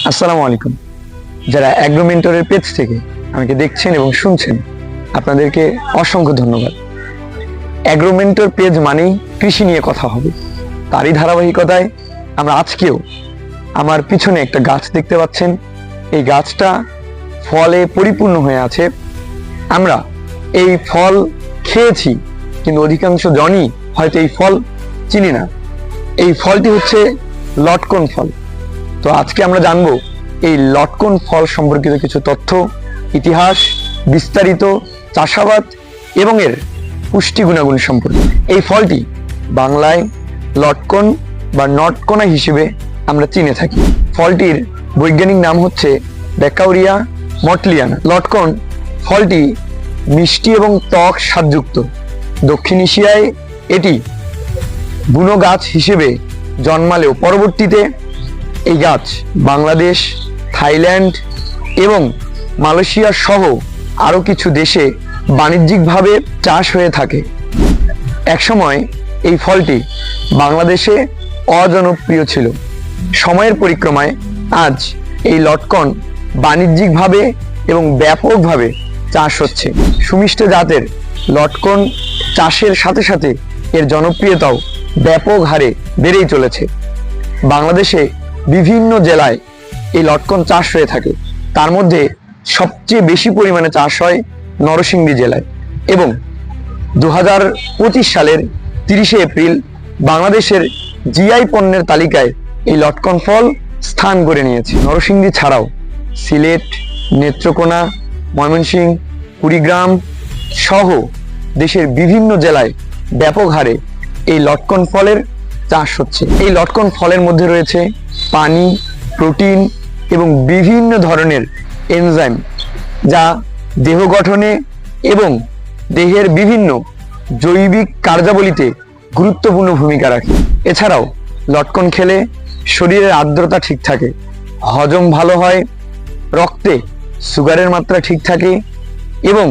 আসসালামু আলাইকুম। যারা অ্যাগ্রোমেন্টরের পেজ থেকে আমাকে দেখছেন এবং শুনছেন, আপনাদেরকে অসংখ্য ধন্যবাদ। অ্যাগ্রোমেন্টর পেজ মানেই কৃষি নিয়ে কথা হবে। তারই ধারাবাহিকতায় আমরা আজকেও আমার পিছনে একটা গাছ দেখতে পাচ্ছেন। এই গাছটা ফলে পরিপূর্ণ হয়ে আছে। আমরা এই ফল খেয়েছি, কিন্তু অধিকাংশ জনই হয়তো এই ফল চিনি না। এই ফলটি হচ্ছে লটকন ফল। তো আজকে আমরা জানবো এই লটকন ফল সম্পর্কিত কিছু তথ্য, ইতিহাস, বিস্তারিত চাষাবাদ এবং এর পুষ্টি গুণাগুণ সম্পর্কে। এই ফলটি বাংলায় লটকন বা নটকোনা হিসেবে আমরা চিনে থাকি। ফলটির বৈজ্ঞানিক নাম হচ্ছে ব্যাকাউরিয়া মটলিয়ানা। লটকন ফলটি মিষ্টি এবং টক স্বাদযুক্ত। দক্ষিণ এশিয়ায় এটি বুনো গাছ হিসেবে জন্মালেও পরবর্তীতে এই গাছ বাংলাদেশ, থাইল্যান্ড এবং মালয়েশিয়া সহ আরও কিছু দেশে বাণিজ্যিকভাবে চাষ হয়ে থাকে। একসময় এই ফলটি বাংলাদেশে অজনপ্রিয় ছিল। সময়ের পরিক্রমায় আজ এই লটকন বাণিজ্যিকভাবে এবং ব্যাপকভাবে চাষ হচ্ছে। সুমিষ্ট জাতের লটকন চাষের সাথে সাথে এর জনপ্রিয়তাও ব্যাপক হারে বেড়েই চলেছে। বাংলাদেশে বিভিন্ন জেলায় এই লটকন চাষ হয়ে থাকে। তার মধ্যে সবচেয়ে বেশি পরিমাণে চাষ হয় নরসিংদী জেলায় এবং 2025 সালের 30শে এপ্রিল বাংলাদেশের জিআই পণ্যের তালিকায় এই লটকন ফল স্থান করে নিয়েছে। নরসিংদী ছাড়াও সিলেট, নেত্রকোনা, ময়মনসিংহ, কুড়িগ্রাম সহ দেশের বিভিন্ন জেলায় ব্যাপক হারে এই লটকন ফলের চাষ হচ্ছে। এই লটকন ফলের মধ্যে রয়েছে পানি, প্রোটিন এবং বিভিন্ন ধরনের এনজাইম, যা দেহ গঠনে এবং দেহের বিভিন্ন জৈবিক কার্যাবলীতে গুরুত্বপূর্ণ ভূমিকা রাখে। এছাড়াও লটকন খেলে শরীরের আর্দ্রতা ঠিক থাকে, হজম ভালো হয়, রক্তে সুগারের মাত্রা ঠিক থাকে এবং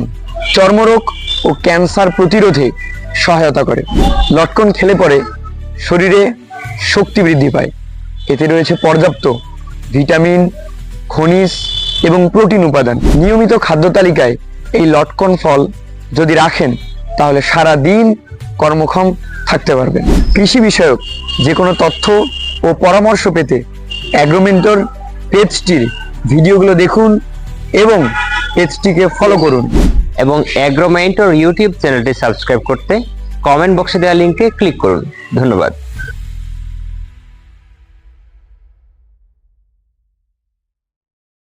চর্মরোগ ও ক্যান্সার প্রতিরোধে সহায়তা করে। লটকন খেলে পরে শরীরে শক্তি বৃদ্ধি পায়। এতে রয়েছে পর্যাপ্ত ভিটামিন, খনিজ এবং প্রোটিন উপাদান। নিয়মিত খাদ্য তালিকায় এই লটকন ফল যদি রাখেন, তাহলে সারা দিন কর্মক্ষম থাকতে পারবেন। কৃষি বিষয়ক যে কোনো তথ্য ও পরামর্শ পেতে অ্যাগ্রোমেন্টর পেজটির ভিডিওগুলো দেখুন এবং পেজটিকে ফলো করুন। এবং অ্যাগ্রোমেন্টর ইউটিউব চ্যানেলটি সাবস্ক্রাইব করতে কমেন্ট বক্সে দেওয়া লিঙ্কে ক্লিক করুন। ধন্যবাদ।